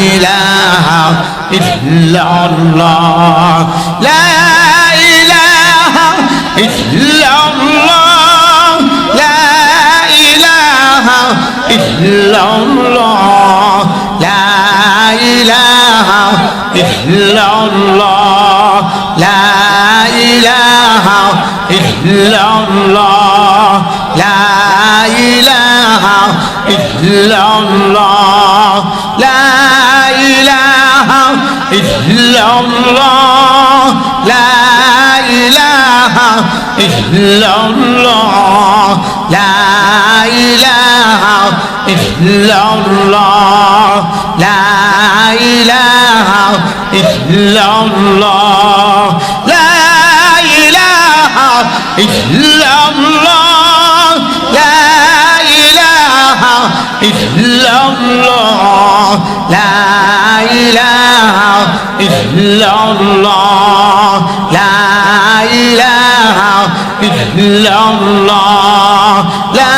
ইলাহা ইল্লাল্লাহ লা ইলাহা ইল্লাল্লাহ লা ইলাহা ইল্লাল্লাহ লা ইলাহা ইল্লাল্লাহ লা ইলাহা ইল্লাল্লাহ লা ইলাহা ইল্লাল্লাহ লা ইলাহা ইল্লাল্লাহ লা ইলাহা ইল্লাল্লাহ লা ইলাহা ইল্লাল্লাহ লা ইলাহা ইল্লাল্লাহ লা ইলাহা ইল্লাল্লাহ লা ইলাহা ইল্লাল্লাহ লা ইলাহা ইল্লাল্লাহ লা ইলাহা ইল্লাল্লাহ লা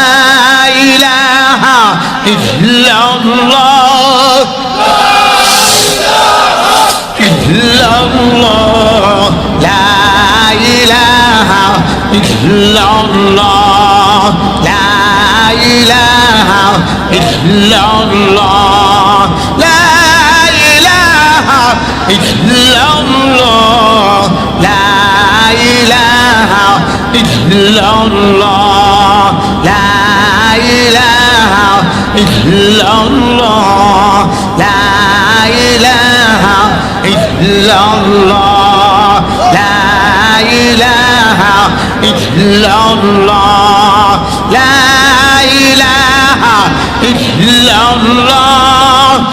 ইলাহা ইল্লাল্লাহ ইল্লাল্লাহ লা ইলাহা ইল্লাল্লাহ লা ইলাহা ইল্লাল্লাহ লা ইলাহা ইল্লাল্লাহ লা ইলাহা ইল্লাল্লাহ লা ইলাহা ইল্লাল্লাহ লা ইলাহা ইল্লাল্লাহ লা ইলাহা ইল্লাল্লাহ লা ইলাহা ইল্লাল্লাহ